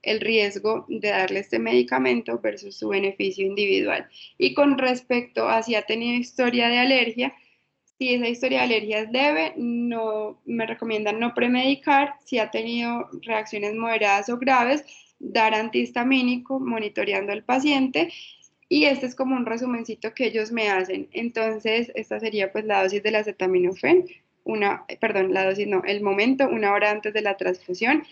el riesgo de darle este medicamento versus su beneficio individual. Y con respecto a si ha tenido historia de alergia, si esa historia de alergia es leve, no, me recomiendan no premedicar. Si ha tenido reacciones moderadas o graves, dar antihistamínico monitoreando al paciente. Y este es como un resumencito que ellos me hacen. Entonces, esta sería pues la dosis del acetaminofén, la dosis no, el momento, 1 hora antes de la transfusión.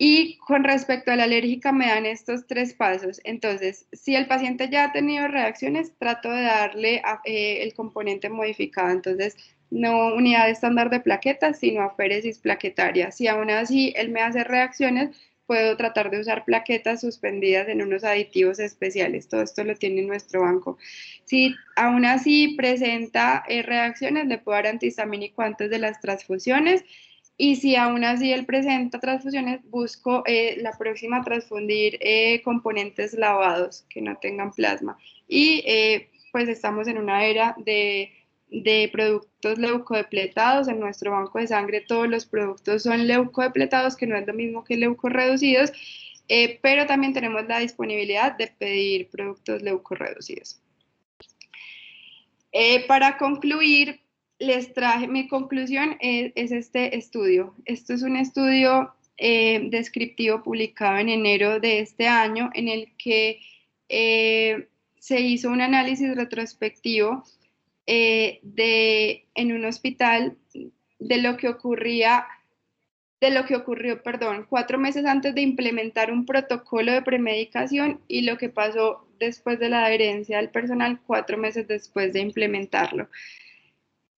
Y con respecto a la alérgica me dan estos 3 pasos. Entonces, si el paciente ya ha tenido reacciones, trato de darle el componente modificado. Entonces, no unidad estándar de plaquetas, sino aféresis plaquetaria. Si aún así él me hace reacciones, puedo tratar de usar plaquetas suspendidas en unos aditivos especiales. Todo esto lo tiene nuestro banco. Si aún así presenta reacciones, le puedo dar antihistamínico antes de las transfusiones. Y si aún así él presenta transfusiones, busco la próxima transfundir componentes lavados que no tengan plasma. Y pues estamos en una era de productos leucodepletados. En nuestro banco de sangre todos los productos son leucodepletados, que no es lo mismo que leucorreducidos, pero también tenemos la disponibilidad de pedir productos leucorreducidos. Para concluir, les traje, mi conclusión es este estudio. Esto es un estudio descriptivo publicado en enero de este año en el que se hizo un análisis retrospectivo en un hospital de lo que ocurrió, 4 meses antes de implementar un protocolo de premedicación y lo que pasó después de la adherencia del personal 4 meses después de implementarlo.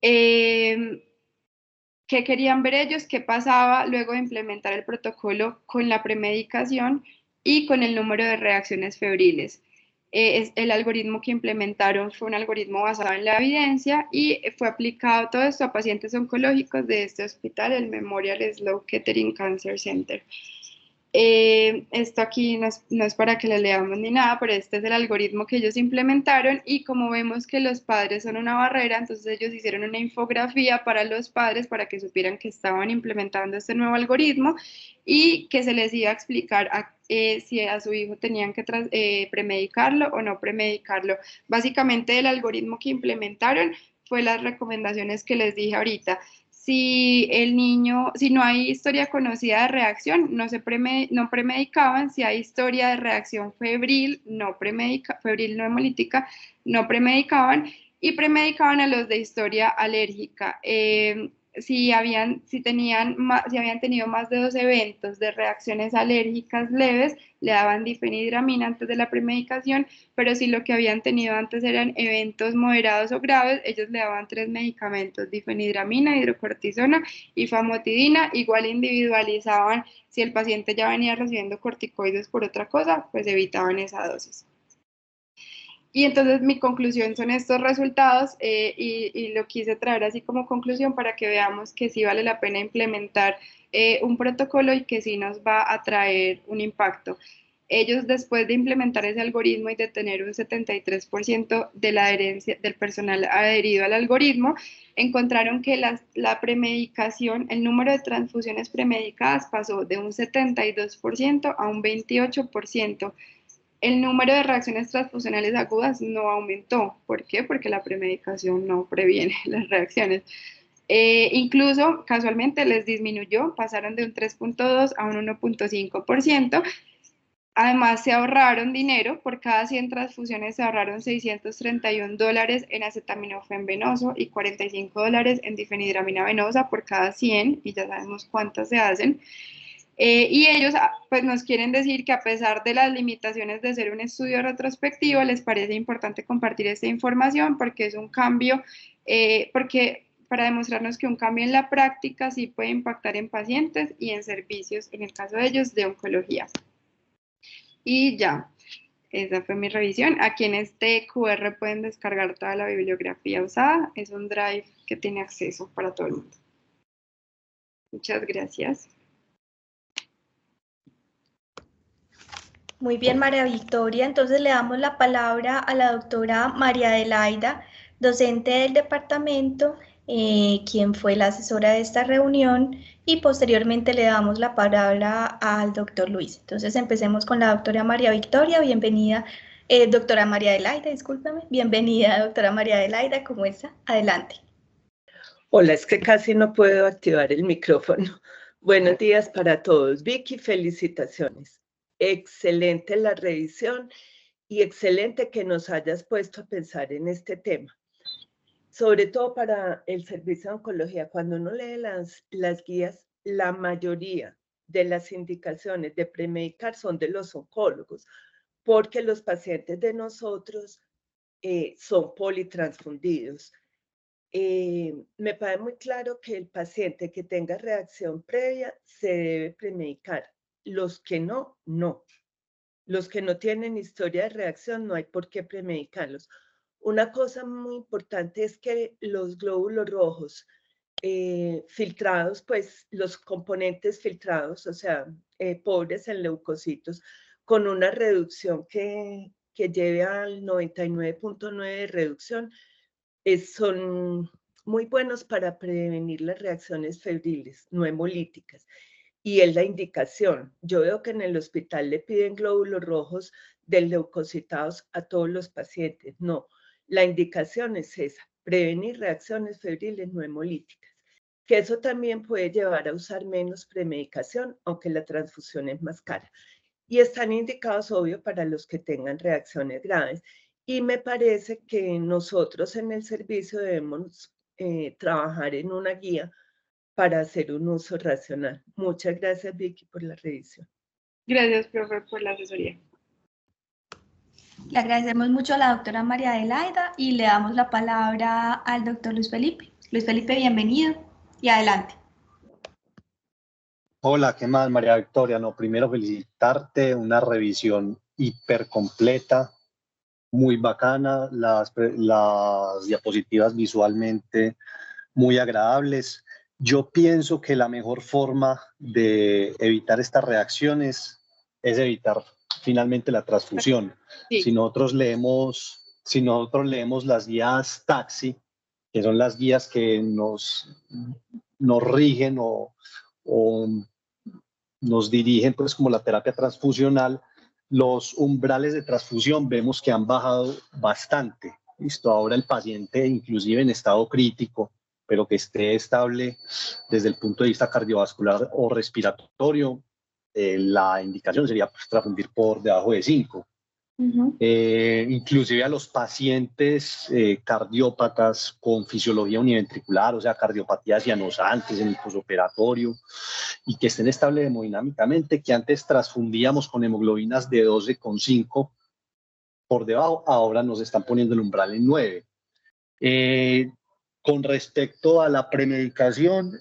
¿Qué querían ver ellos? ¿Qué pasaba luego de implementar el protocolo con la premedicación y con el número de reacciones febriles? El algoritmo que implementaron fue un algoritmo basado en la evidencia y fue aplicado todo esto a pacientes oncológicos de este hospital, el Memorial Sloan Kettering Cancer Center. Esto aquí no es para que lo leamos ni nada, pero este es el algoritmo que ellos implementaron y como vemos que los padres son una barrera, entonces ellos hicieron una infografía para los padres para que supieran que estaban implementando este nuevo algoritmo y que se les iba a explicar si a su hijo tenían que premedicarlo o no premedicarlo. Básicamente el algoritmo que implementaron fue las recomendaciones que les dije ahorita. Si no hay historia conocida de reacción, no premedicaban. Si hay historia de reacción febril, febril no hemolítica, no premedicaban. Y premedicaban a los de historia alérgica. Si habían tenido más de 2 eventos de reacciones alérgicas leves, le daban difenhidramina antes de la premedicación, pero si lo que habían tenido antes eran eventos moderados o graves, ellos le daban 3 medicamentos, difenhidramina, hidrocortisona y famotidina. Igual individualizaban si el paciente ya venía recibiendo corticoides por otra cosa, pues evitaban esa dosis. Y entonces mi conclusión son estos resultados y lo quise traer así como conclusión para que veamos que sí vale la pena implementar un protocolo y que sí nos va a traer un impacto. Ellos después de implementar ese algoritmo y de tener un 73% de la adherencia del personal adherido al algoritmo, encontraron que la premedicación, el número de transfusiones premedicadas pasó de un 72% a un 28%. El número de reacciones transfusionales agudas no aumentó. ¿Por qué? Porque la premedicación no previene las reacciones. Incluso casualmente les disminuyó, pasaron de un 3.2 a un 1.5%. Además, se ahorraron dinero, por cada 100 transfusiones se ahorraron $631 en acetaminofén venoso y $45 en difenhidramina venosa por cada 100, y ya sabemos cuántas se hacen. Y ellos pues nos quieren decir que a pesar de las limitaciones de ser un estudio retrospectivo, les parece importante compartir esta información porque es un cambio, porque para demostrarnos que un cambio en la práctica sí puede impactar en pacientes y en servicios, en el caso de ellos, de oncología. Y ya, esa fue mi revisión. Aquí en este QR pueden descargar toda la bibliografía usada. Es un drive que tiene acceso para todo el mundo. Muchas gracias. Muy bien, María Victoria. Entonces le damos la palabra a la doctora María Adelaida, docente del departamento, quien fue la asesora de esta reunión, y posteriormente le damos la palabra al doctor Luis. Entonces empecemos con la doctora María Victoria. Bienvenida, doctora María Adelaida, discúlpame. Bienvenida, doctora María Adelaida, ¿cómo está? Adelante. Hola, es que casi no puedo activar el micrófono. Buenos días para todos. Vicky, felicitaciones. Excelente la revisión y excelente que nos hayas puesto a pensar en este tema. Sobre todo para el servicio de oncología, cuando uno lee las guías, la mayoría de las indicaciones de premedicar son de los oncólogos, porque los pacientes de nosotros son politransfundidos. me parece muy claro que el paciente que tenga reacción previa se debe premedicar. Los que no, no. Los que no tienen historia de reacción no hay por qué premedicarlos. Una cosa muy importante es que los glóbulos rojos filtrados, pues los componentes filtrados, o sea, pobres en leucocitos, con una reducción que lleve al 99.9 de reducción, son muy buenos para prevenir las reacciones febriles no hemolíticas. Y es la indicación. Yo veo que en el hospital le piden glóbulos rojos del leucocitados a todos los pacientes. No, la indicación es esa, prevenir reacciones febriles no hemolíticas. Que eso también puede llevar a usar menos premedicación, aunque la transfusión es más cara. Y están indicados, obvio, para los que tengan reacciones graves. Y me parece que nosotros en el servicio debemos trabajar en una guía para hacer un uso racional. Muchas gracias, Vicky, por la revisión. Gracias, profe, por la asesoría. Le agradecemos mucho a la doctora María Adelaida y le damos la palabra al doctor Luis Felipe. Luis Felipe, bienvenido y adelante. Hola, ¿qué más, María Victoria? No, primero felicitarte, una revisión hiper completa, muy bacana, las diapositivas visualmente muy agradables. Yo pienso que la mejor forma de evitar estas reacciones es evitar finalmente la transfusión. Sí. Si nosotros leemos las guías TAXI, que son las guías que nos rigen o nos dirigen pues como la terapia transfusional, los umbrales de transfusión vemos que han bajado bastante. Listo, ahora el paciente inclusive en estado crítico, pero que esté estable desde el punto de vista cardiovascular o respiratorio, la indicación sería pues, transfundir por debajo de 5. Inclusive a los pacientes cardiópatas con fisiología univentricular, o sea, cardiopatías cianosantes en el posoperatorio y que estén estables hemodinámicamente, que antes transfundíamos con hemoglobinas de 12,5 por debajo, ahora nos están poniendo el umbral en 9. Con respecto a la premedicación,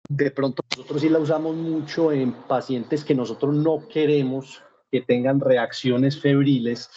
de pronto nosotros sí la usamos mucho en pacientes que nosotros no queremos que tengan reacciones febriles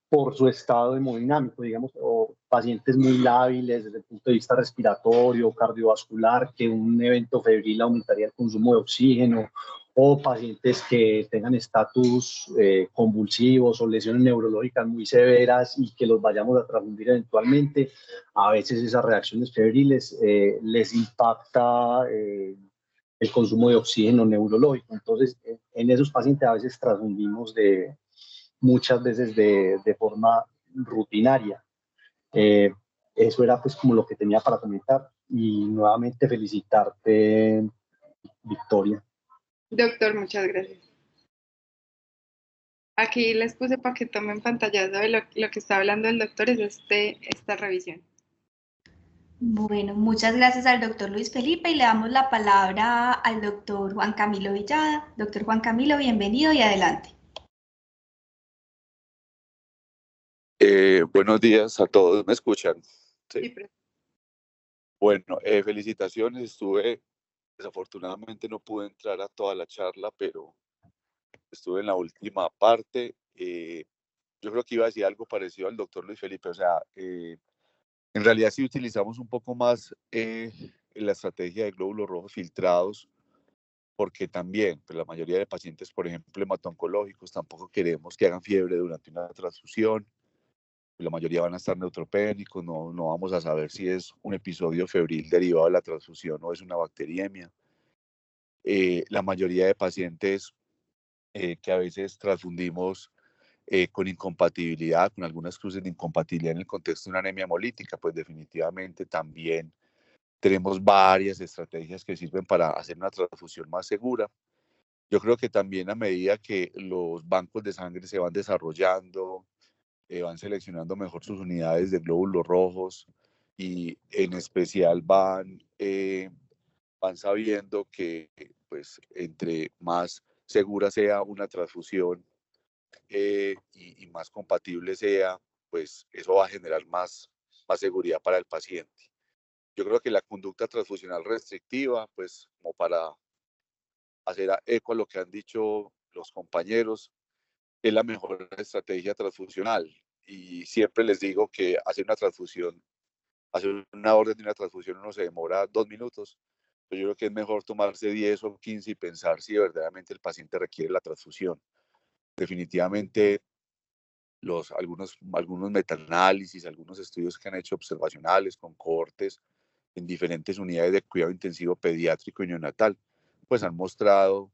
por su estado hemodinámico, digamos, o pacientes muy lábiles desde el punto de vista respiratorio, cardiovascular, que un evento febril aumentaría el consumo de oxígeno, o pacientes que tengan estatus convulsivos o lesiones neurológicas muy severas y que los vayamos a transfundir eventualmente. A veces esas reacciones febriles les impacta el consumo de oxígeno neurológico. Entonces, en esos pacientes a veces transfundimos muchas veces de forma rutinaria. Eso era pues como lo que tenía para comentar y nuevamente felicitarte, Victoria. Doctor, muchas gracias. Aquí les puse para que tomen pantallazo de lo que está hablando el doctor, es esta revisión. Bueno, muchas gracias al doctor Luis Felipe y le damos la palabra al doctor Juan Camilo Villada. Doctor Juan Camilo, bienvenido y adelante. Buenos días a todos, ¿me escuchan? Sí. Bueno, felicitaciones, desafortunadamente no pude entrar a toda la charla, pero estuve en la última parte. Yo creo que iba a decir algo parecido al doctor Luis Felipe, o sea, en realidad sí utilizamos un poco más la estrategia de glóbulos rojos filtrados, porque también pues, la mayoría de pacientes, por ejemplo, hemato-oncológicos, tampoco queremos que hagan fiebre durante una transfusión. La mayoría van a estar neutropénicos, no vamos a saber si es un episodio febril derivado de la transfusión o es una bacteriemia. La mayoría de pacientes que a veces transfundimos con incompatibilidad, con algunas cruces de incompatibilidad en el contexto de una anemia hemolítica, pues definitivamente también tenemos varias estrategias que sirven para hacer una transfusión más segura. Yo creo que también a medida que los bancos de sangre se van desarrollando, van seleccionando mejor sus unidades de glóbulos rojos y en especial van sabiendo que pues entre más segura sea una transfusión y más compatible sea, pues eso va a generar más seguridad para el paciente. Yo creo que la conducta transfusional restrictiva, pues como para hacer eco a lo que han dicho los compañeros, es la mejor estrategia transfusional. Y siempre les digo que hacer una transfusión, hacer una orden de una transfusión uno se demora 2 minutos. Pero yo creo que es mejor tomarse 10 o 15 y pensar si verdaderamente el paciente requiere la transfusión. Definitivamente algunos metaanálisis, algunos estudios que han hecho observacionales con cohortes en diferentes unidades de cuidado intensivo pediátrico y neonatal, pues han mostrado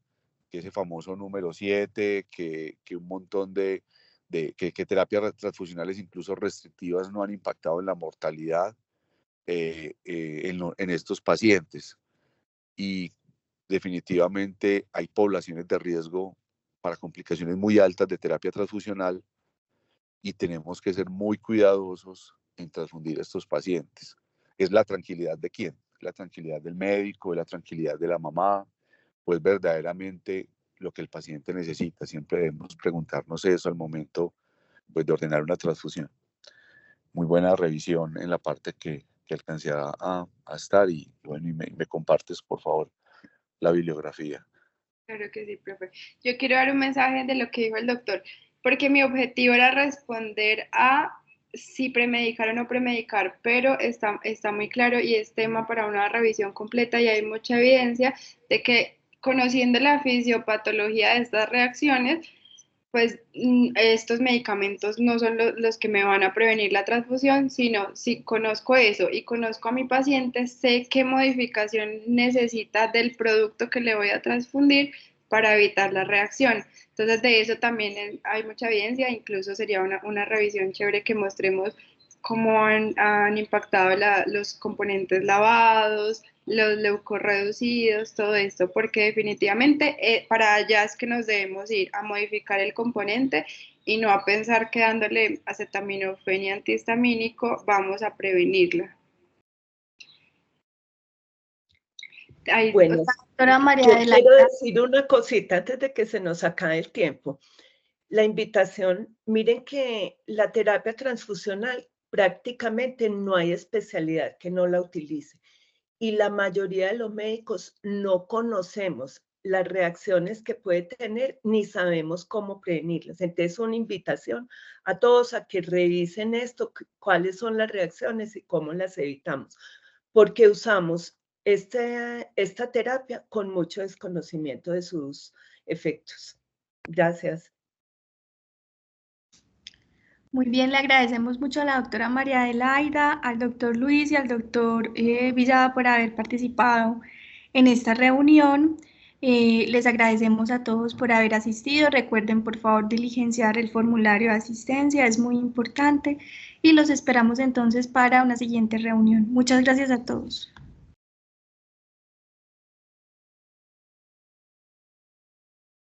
que ese famoso número 7, que un montón que terapias transfusionales incluso restrictivas no han impactado en la mortalidad en estos pacientes. Y definitivamente hay poblaciones de riesgo para complicaciones muy altas de terapia transfusional y tenemos que ser muy cuidadosos en transfundir a estos pacientes. Es la tranquilidad de quién, la tranquilidad del médico, la tranquilidad de la mamá, pues verdaderamente lo que el paciente necesita. Siempre debemos preguntarnos eso al momento pues, de ordenar una transfusión. Muy buena revisión en la parte que alcancé a estar y bueno, y me compartes por favor la bibliografía. Claro que sí, profe. Yo quiero dar un mensaje de lo que dijo el doctor, porque mi objetivo era responder a si premedicar o no premedicar, pero está muy claro y es tema para una revisión completa y hay mucha evidencia de que conociendo la fisiopatología de estas reacciones, pues estos medicamentos no son los que me van a prevenir la transfusión, sino si conozco eso y conozco a mi paciente, sé qué modificación necesita del producto que le voy a transfundir para evitar la reacción. Entonces de eso también hay mucha evidencia, incluso sería una revisión chévere que mostremos cómo han impactado los componentes lavados, los leucorreducidos, todo esto, porque definitivamente para allá es que nos debemos ir a modificar el componente y no a pensar que dándole acetaminofén antihistamínico vamos a prevenirla. Bueno, doctora María yo Adelaida. quiero decir una cosita antes de que se nos acabe el tiempo. La invitación, miren que la terapia transfusional prácticamente no hay especialidad que no la utilice. Y la mayoría de los médicos no conocemos las reacciones que puede tener ni sabemos cómo prevenirlas. Entonces, una invitación a todos a que revisen esto, cuáles son las reacciones y cómo las evitamos, porque usamos esta terapia con mucho desconocimiento de sus efectos. Gracias. Muy bien, le agradecemos mucho a la doctora María Adelaida, al doctor Luis y al doctor Villada por haber participado en esta reunión. Les agradecemos a todos por haber asistido. Recuerden, por favor, diligenciar el formulario de asistencia, es muy importante. Y los esperamos entonces para una siguiente reunión. Muchas gracias a todos.